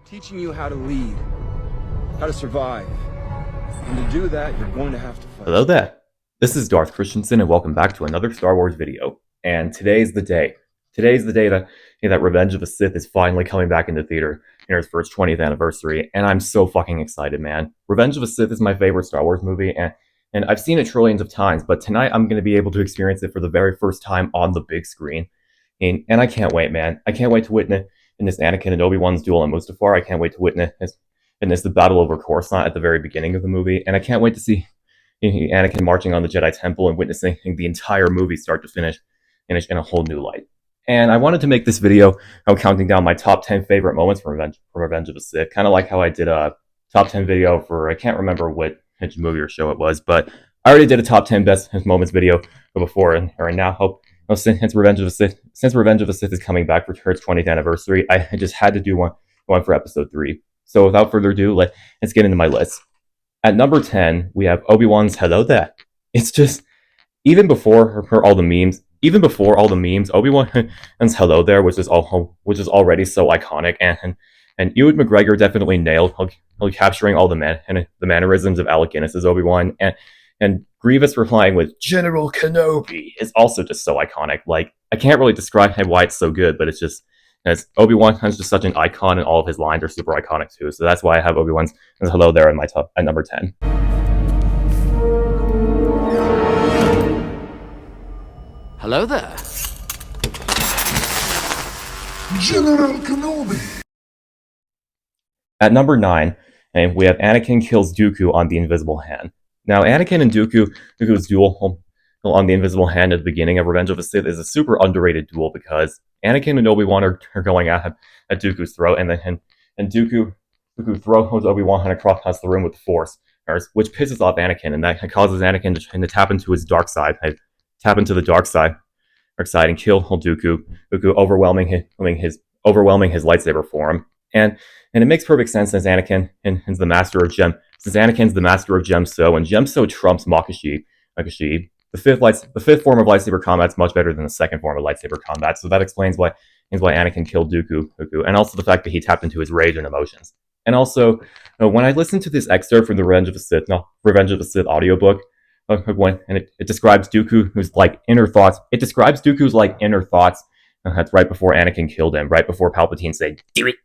teaching you how to lead, how to survive. And to do that, you're going to have to fight. Hello there. This is Darth Christensen, and welcome back to another Star Wars video. And today's the day. Today's the day that Revenge of the Sith is finally coming back into theater in its first 20th anniversary, and I'm so fucking excited, man. Revenge of the Sith is my favorite Star Wars movie, and I've seen it trillions of times, but tonight I'm going to be able to experience it for the very first time on the big screen. And I can't wait, man. I can't wait to witness in this Anakin and Obi Wan's duel on Mustafar. I can't wait to witness the battle over Coruscant at the very beginning of the movie, and I can't wait to see Anakin marching on the Jedi Temple and witnessing the entire movie start to finish in a whole new light. And I wanted to make this video counting down my top 10 favorite moments from Revenge of the Sith, kind of like how I did a top 10 video for, I can't remember which movie or show it was, but I already did a top 10 best moments video before, and now since Revenge of the Sith is coming back for its 20th anniversary, I just had to do one for episode 3. So without further ado, let's get into my list. At number 10, we have Obi Wan's "Hello There." It's just, even before all the memes, Obi Wan's "Hello There" which is already so iconic, and Ewan McGregor definitely nailed capturing all the mannerisms of Alec Guinness's Obi Wan, and Grievous replying with "General Kenobi" is also just so iconic. Like, I can't really describe why it's so good, but it's just, as Obi Wan is just such an icon, and all of his lines are super iconic too. So that's why I have Obi Wan's "Hello There" in my top at number 10. Hello there. General Kenobi! At number 9, and we have Anakin kills Dooku on the Invisible Hand. Now, Anakin and Dooku's duel on the Invisible Hand at the beginning of Revenge of the Sith is a super underrated duel, because Anakin and Obi Wan are going at Dooku's throat, and Dooku throws Obi Wan across the room with the Force, which pisses off Anakin, and that causes Anakin to tap into his dark side, and kill Dooku, overwhelming his lightsaber form. And it makes perfect sense since Anakin's the master of Gemso, and Gemso trumps Makashi. The fifth form of lightsaber combat is much better than the second form of lightsaber combat, so that explains why Anakin killed Dooku, and also the fact that he tapped into his rage and emotions. And also, when I listened to this excerpt from the Revenge of the Sith audiobook, it describes Dooku's inner thoughts. It describes Dooku's inner thoughts. That's right before Anakin killed him, right before Palpatine said, "Do it,"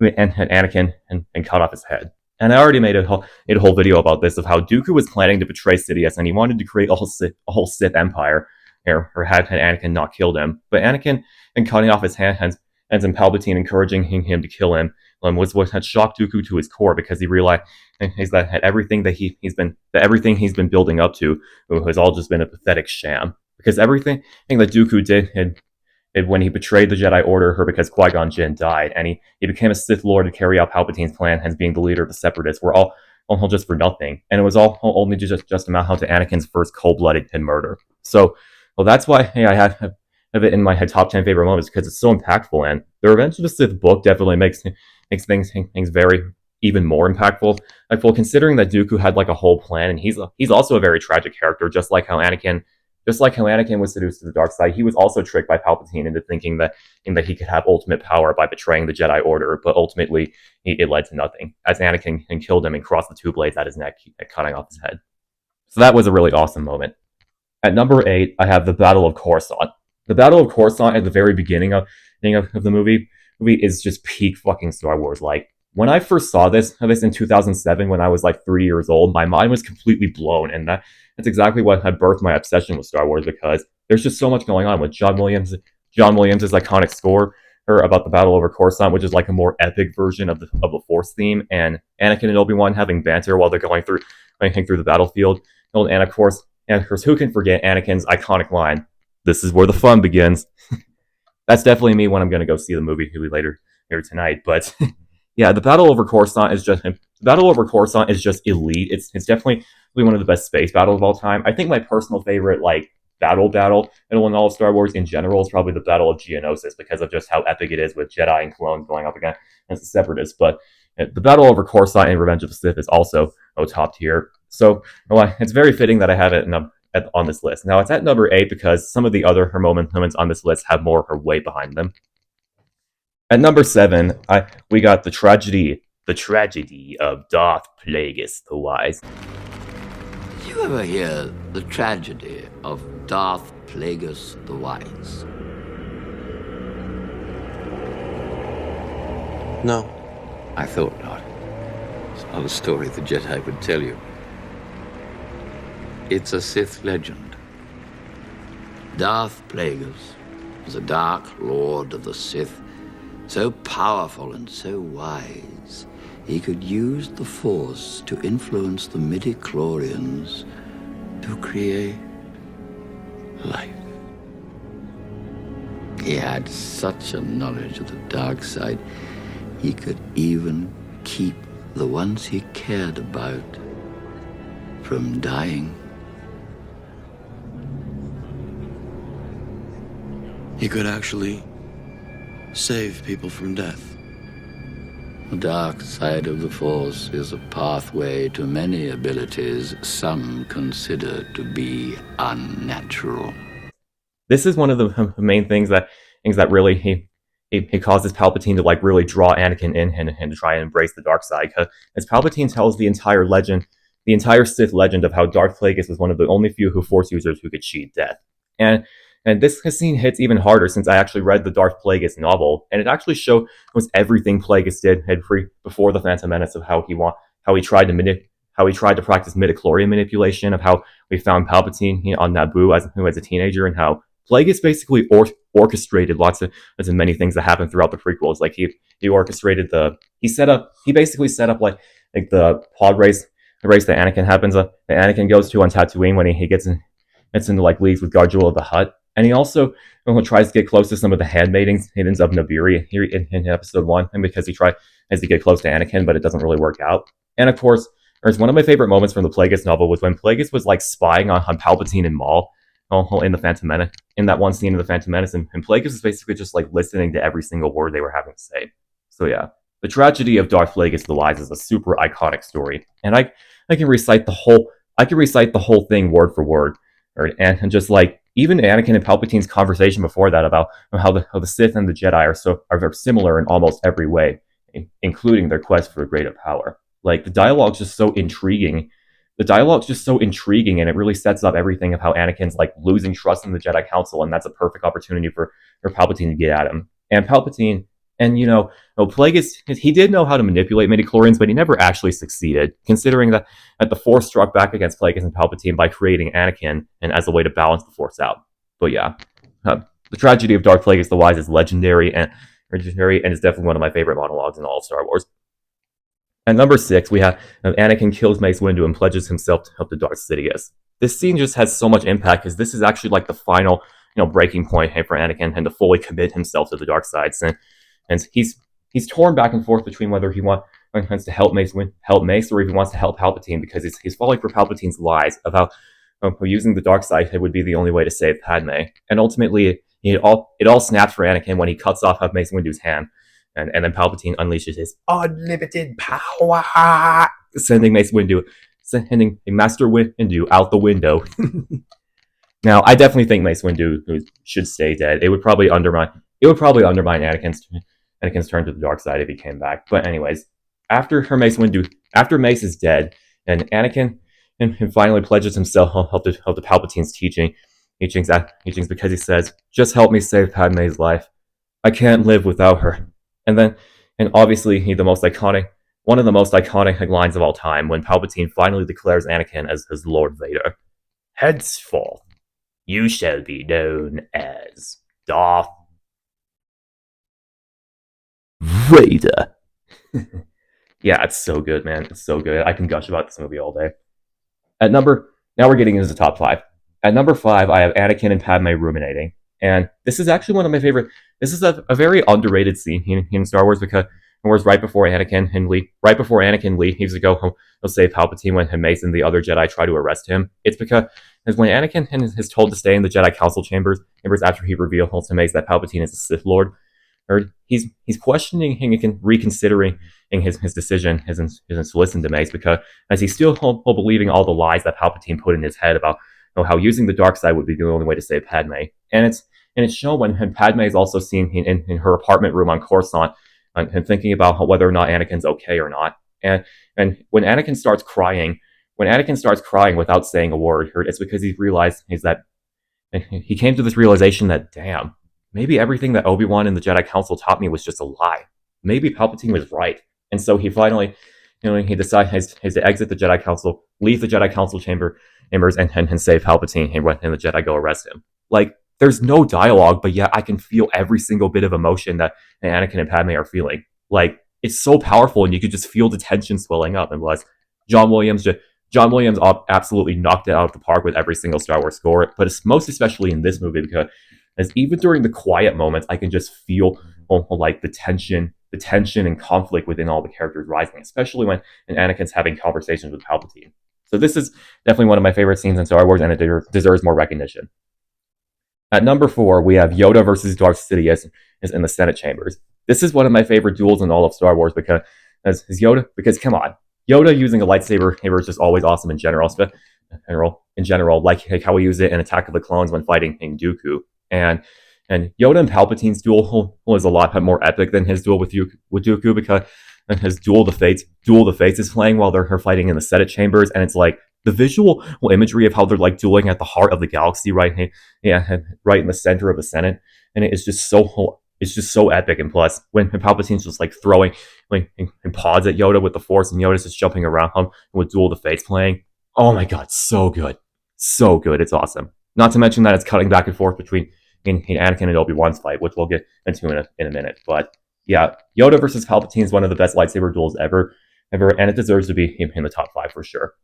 and Anakin and cut off his head. And I already made a whole video about this, of how Dooku was planning to betray Sidious, and he wanted to create a whole Sith empire, or had Anakin not killed him. But Anakin and cutting off his hands, and Palpatine encouraging him to kill him, was what had shocked Dooku to his core, because he realized that everything he's been building up to has all just been a pathetic sham. Because everything that Dooku did when he betrayed the Jedi Order, because Qui-Gon Jinn died, and he became a Sith Lord to carry out Palpatine's plan as being the leader of the Separatists, were all just for nothing. And it was all only just amount to Anakin's first cold-blooded murder. So, that's why I have it in my top 10 favorite moments, because it's so impactful. And the Revenge of the Sith book definitely makes things very even more impactful, considering that Dooku had a whole plan, and he's also a very tragic character, just like how Anakin was seduced to the dark side. He was also tricked by Palpatine into thinking that he could have ultimate power by betraying the Jedi Order, but ultimately it led to nothing, as Anakin killed him and crossed the two blades at his neck, cutting off his head. So that was a really awesome moment. At number 8, I have the Battle of Coruscant. The Battle of Coruscant at the very beginning of the movie is just peak fucking Star Wars. When I first saw this in 2007, when I was 3 years old, my mind was completely blown, and that's exactly what had birthed my obsession with Star Wars, because there's just so much going on with John Williams' iconic score about the Battle over Coruscant, which is a more epic version of the Force theme, and Anakin and Obi-Wan having banter while they're going through the battlefield. And of course, who can forget Anakin's iconic line, "This is where the fun begins." That's definitely me when I'm going to go see the movie later tonight. But yeah, the Battle over Coruscant is just elite. It's definitely one of the best space battles of all time. I think my personal favorite battle in all of Star Wars in general is probably the Battle of Geonosis, because of just how epic it is, with Jedi and clones going up against the Separatists. But the Battle over Coruscant in Revenge of the Sith is also top tier. So it's very fitting that I have it on this list. Now, it's at number 8 because some of the other moments on this list have more of her weight behind them. At number 7, we got the tragedy of Darth Plagueis the Wise. Did you ever hear the tragedy of Darth Plagueis the Wise? No. I thought not. It's not a story the Jedi would tell you. It's a Sith legend. Darth Plagueis was a dark lord of the Sith, so powerful and so wise, he could use the Force to influence the midi-chlorians to create life. He had such a knowledge of the dark side, he could even keep the ones he cared about from dying. He could actually save people from death. The dark side of the Force is a pathway to many abilities some consider to be unnatural. This is one of the main things that really he causes Palpatine to like really draw Anakin in and to try and embrace the dark side. Because as Palpatine tells the entire legend, the entire Sith legend of how Darth Plagueis was one of the only few Force users who could cheat death. And this scene hits even harder since I actually read the Darth Plagueis novel, and it actually shows everything Plagueis did before the Phantom Menace of how he tried to practice midichlorian manipulation, of how we found Palpatine on Naboo as a teenager, and how Plagueis basically orchestrated lots of many things that happened throughout the prequels. Like he orchestrated he basically set up like the pod race, the race that Anakin that Anakin goes to on Tatooine when he gets into like leagues with Garjula the Hutt. And he also tries to get close to some of the handmaidens of Nabiri here in episode 1, and because he tries to get close to Anakin, but it doesn't really work out. And of course, there's one of my favorite moments from the Plagueis novel was when Plagueis was like spying on Palpatine and Maul in the Phantom Menace, in that one scene of the Phantom Menace, and Plagueis was basically just like listening to every single word they were having to say. So yeah, the tragedy of Darth Plagueis the Wise is a super iconic story, and I can recite the whole thing word for word, and just like. Even Anakin and Palpatine's conversation before that about how the Sith and the Jedi are similar in almost every way, including their quest for greater power. Like the dialogue's just so intriguing. And it really sets up everything of how Anakin's like losing trust in the Jedi Council, and that's a perfect opportunity for Palpatine to get at him. And Palpatine, and Plagueis, he did know how to manipulate midichlorians, but he never actually succeeded, considering that the Force struck back against Plagueis and Palpatine by creating Anakin, and as a way to balance the Force out. But yeah, the tragedy of Darth Plagueis the Wise is legendary, and is definitely one of my favorite monologues in all of Star Wars. At number 6, we have Anakin kills Mace Windu and pledges himself to help the Darth Sidious. This scene just has so much impact, because this is actually like the final breaking point for Anakin and to fully commit himself to the dark side. And he's torn back and forth between whether he wants to help Mace, or if he wants to help Palpatine, because he's falling for Palpatine's lies of how using the dark side would be the only way to save Padme. And ultimately, it all snaps for Anakin when he cuts off Mace Windu's hand, and then Palpatine unleashes his unlimited power, sending Master Windu out the window. Now, I definitely think Mace Windu should stay dead. It would probably undermine Anakin's turn to the dark side if he came back. But anyways, after Mace is dead, and Anakin and finally pledges himself help to Palpatine's teachings because he says, "Just help me save Padme's life. I can't live without her." And obviously one of the most iconic lines of all time, when Palpatine finally declares Anakin as Lord Vader. "Henceforth, you shall be known as Darth Vader." Yeah, it's so good, man. It's so good. I can gush about this movie all day. Now we're getting into the top 5. At number 5, I have Anakin and Padme ruminating. And this is actually one of my favorite. This is a very underrated scene in Star Wars, because it was right before Anakin leaves to go home. He'll save Palpatine when Mace and the other Jedi try to arrest him. It's because when Anakin is told to stay in the Jedi Council chambers after he reveals to Mace that Palpatine is a Sith Lord, or he's questioning and reconsidering his decision, his to listen to Mace, because as he's still believing all the lies that Palpatine put in his head about how using the dark side would be the only way to save Padme. And And it's shown when Padme is also seen in her apartment room on Coruscant and thinking about whether or not Anakin's okay or not. And when Anakin starts crying, without saying a word, it's because he realized he came to this realization that, damn, maybe everything that Obi Wan and the Jedi Council taught me was just a lie. Maybe Palpatine was right. And so he finally, he decides to exit the Jedi Council, leave the Jedi Council chambers, and save Palpatine. And the Jedi go arrest him. Like, there's no dialogue, but yet I can feel every single bit of emotion that Anakin and Padme are feeling. Like, it's so powerful, and you could just feel the tension swelling up. And plus, John Williams absolutely knocked it out of the park with every single Star Wars score, but it's most especially in this movie because as even during the quiet moments, I can just feel like the tension and conflict within all the characters rising, especially when Anakin's having conversations with Palpatine. So this is definitely one of my favorite scenes in Star Wars, and it deserves more recognition. At number 4, we have Yoda versus Darth Sidious in the Senate chambers. This is one of my favorite duels in all of Star Wars because come on, Yoda using a lightsaber is just always awesome in general, like how we use it in Attack of the Clones when fighting King Dooku. And Yoda and Palpatine's duel is a lot more epic than his duel with Dooku because his Duel of the Fates is playing while they're fighting in the Senate chambers, and it's like the visual imagery of how they're like dueling at the heart of the galaxy, right in the center of the Senate, and it's just so epic. And plus, when Palpatine's just like throwing and pods at Yoda with the Force, and Yoda's just jumping around him with Duel of the Fates playing, oh my god, so good, it's awesome. Not to mention that it's cutting back and forth between Anakin and Obi Wan's fight, which we'll get into in a minute. But yeah, Yoda versus Palpatine is one of the best lightsaber duels ever, and it deserves to be in the top 5 for sure.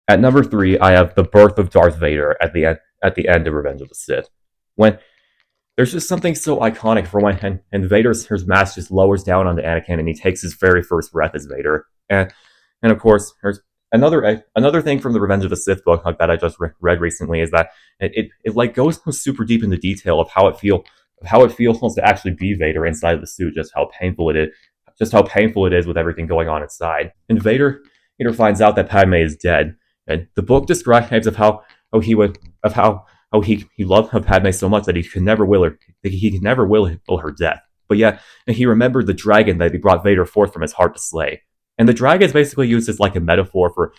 At number 3, I have the birth of Darth Vader at the end of Revenge of the Sith. When there's just something so iconic for when Vader's mask just lowers down onto Anakin and he takes his very first breath as Vader. And of course, there's another thing from the Revenge of the Sith book that I just read recently is that it like goes super deep into detail of how it feels to actually be Vader inside of the suit, just how painful it is with everything going on inside. And Vader finds out that Padme is dead. And the book describes of how he loved Padme so much that he could never will her death. But yeah, he remembered the dragon that he brought Vader forth from his heart to slay. And the dragon is basically used as like a metaphor for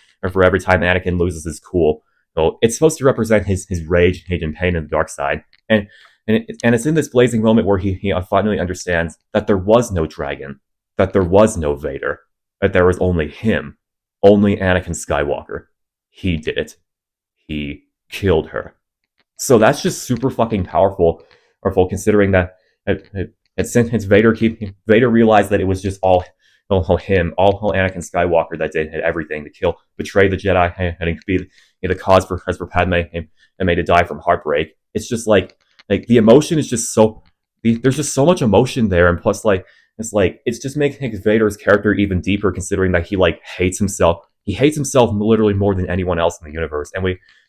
every time Anakin loses his cool. So it's supposed to represent his rage, hate, and pain in the dark side. And it's in this blazing moment where he finally understands that there was no dragon, that there was no Vader, that there was only him, only Anakin Skywalker. He did it. He killed her. So that's just super fucking powerful considering that since Vader realized that it was just all him, all Anakin Skywalker that did everything to betray the Jedi, and be the cause for Padme and made to die from heartbreak. It's just like the emotion is just there's just so much emotion there, and plus it's just making Vader's character even deeper considering that he hates himself. He hates himself literally more than anyone else in the universe, and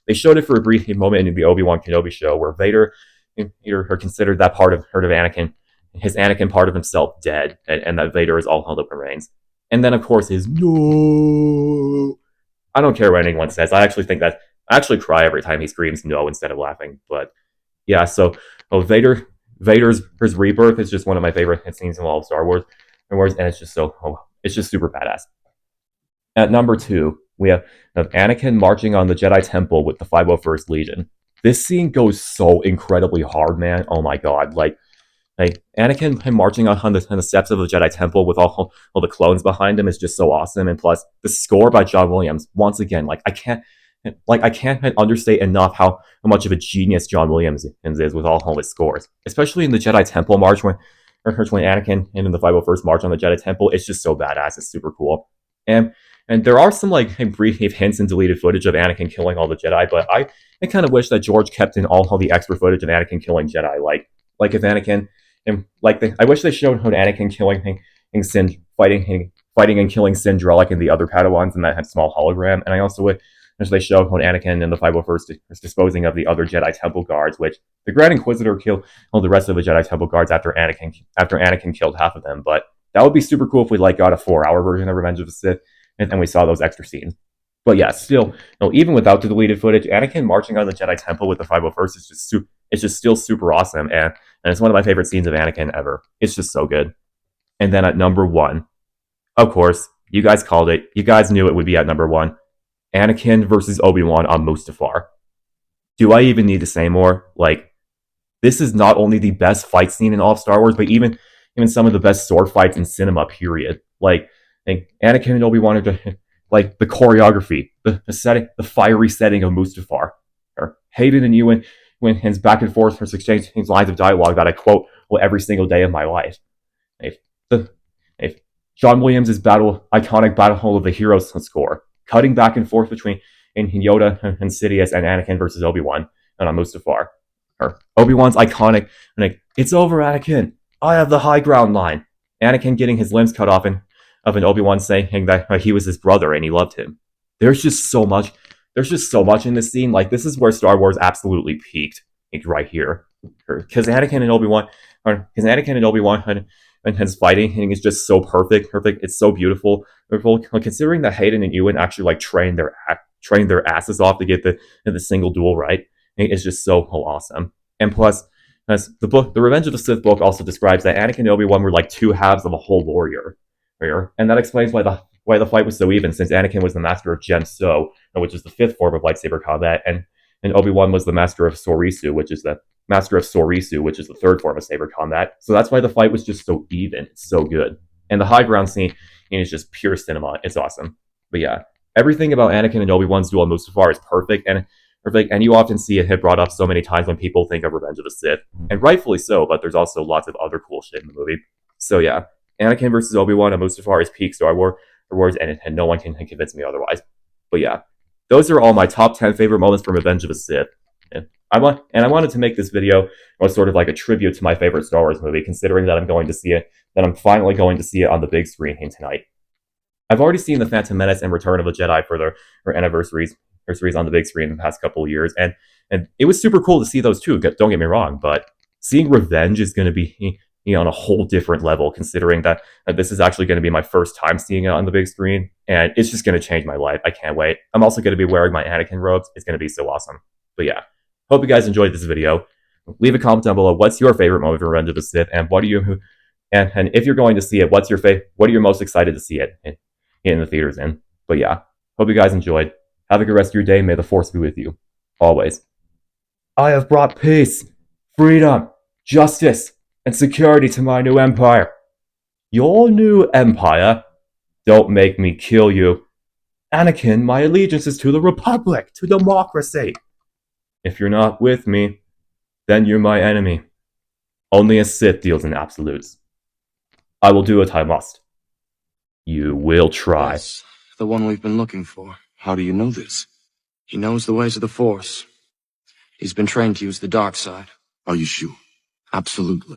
they showed it for a brief moment in the Obi Wan Kenobi show where Vader considered that part of Anakin, his Anakin part of himself, dead, and that Vader is all held up in reins. And then of course his no. I don't care what anyone says. I actually cry every time he screams no instead of laughing. But yeah, so Vader's rebirth is just one of my favorite scenes in all of Star Wars, and it's just it's just super badass. At number 2, we have Anakin marching on the Jedi Temple with the 501st Legion. This scene goes so incredibly hard, man. Oh my god, like Anakin him marching on the steps of the Jedi Temple with all the clones behind him is just so awesome. And plus, the score by John Williams, once again, I can't understate enough how much of a genius John Williams is with all his scores, especially in the Jedi Temple march when Anakin and in the 501st march on the Jedi Temple. It's just so badass. It's super cool. And there are some brief hints and deleted footage of Anakin killing all the Jedi, but I kind of wish that George kept in all the extra footage of Anakin killing Jedi. Like if Anakin, and I wish they showed Anakin killing fighting and killing Syndrellic and the other Padawans in that small hologram. And I also wish they showed Anakin and the 501st is disposing of the other Jedi Temple guards, which the Grand Inquisitor killed the rest of the Jedi Temple guards after Anakin killed half of them. But that would be super cool if we got a 4-hour version of Revenge of the Sith and we saw those extra scenes. But yeah, still, even without the deleted footage, Anakin marching on the Jedi Temple with the 501st is just it's just still super awesome, and it's one of my favorite scenes of Anakin ever. It's just so good. And then at number 1, of course, you guys called it. You guys knew it would be at number 1. Anakin versus Obi Wan on Mustafar. Do I even need to say more? Like, this is not only the best fight scene in all of Star Wars, but even some of the best sword fights in cinema. Period. Like Anakin and Obi Wan are like the choreography, the setting, the fiery setting of Mustafar. Or Hayden and Ewan, when his back and forth, his exchange lines of dialogue that I quote every single day of my life. If John Williams' iconic Battle of the Heroes score, cutting back and forth between Yoda and Sidious and Anakin versus Obi Wan and on Mustafar. Or Obi Wan's iconic, like, "It's over, Anakin. I have the high ground" line. Anakin getting his limbs cut off, and Obi Wan saying that he was his brother and he loved him. There's just so much. There's just so much in this scene. Like, this is where Star Wars absolutely peaked, right here. Because Anakin and Obi Wan, and his fighting is just so perfect. It's so beautiful. Considering that Hayden and Ewan actually like trained their asses off to get the single duel right, it's just so awesome. And plus, as the Revenge of the Sith book also describes that Anakin and Obi Wan were like two halves of a whole warrior, and that explains why the fight was so even. Since Anakin was the master of Gem So, which is the 5th form of lightsaber combat, and Obi Wan was the master of Sorisu, which is the 3rd form of saber combat. So that's why the fight was just so even. It's so good. And the high ground scene is just pure cinema. It's awesome. But yeah, everything about Anakin and Obi-Wan's duel on Mustafar is perfect, and you often see it brought up so many times when people think of Revenge of the Sith, and rightfully so, but there's also lots of other cool shit in the movie. So yeah, Anakin versus Obi-Wan on Mustafar is peak Star Wars, and no one can convince me otherwise. But yeah, those are all my top 10 favorite moments from Revenge of the Sith. I wanted to make this video was sort of like a tribute to my favorite Star Wars movie, considering that I'm finally going to see it on the big screen tonight. I've already seen The Phantom Menace and Return of the Jedi for their anniversaries on the big screen in the past couple of years, and it was super cool to see those too. Don't get me wrong, but seeing Revenge is going to be on a whole different level, considering that this is actually going to be my first time seeing it on the big screen, and it's just going to change my life. I can't wait. I'm also going to be wearing my Anakin robes. It's going to be so awesome. But yeah. Hope you guys enjoyed this video. Leave a comment down below. What's your favorite moment of Revenge of the Sith, and what are you? And if you're going to see it, what are you most excited to see it in the theaters in? But yeah, hope you guys enjoyed. Have a good rest of your day. May the Force be with you always. I have brought peace, freedom, justice, and security to my new empire. Your new empire? Don't make me kill you. Anakin, my allegiance is to the Republic, to democracy. If you're not with me, then you're my enemy. Only a Sith deals in absolutes. I will do what I must. You will try. Yes, the one we've been looking for. How do you know this? He knows the ways of the Force. He's been trained to use the dark side. Are you sure? Absolutely.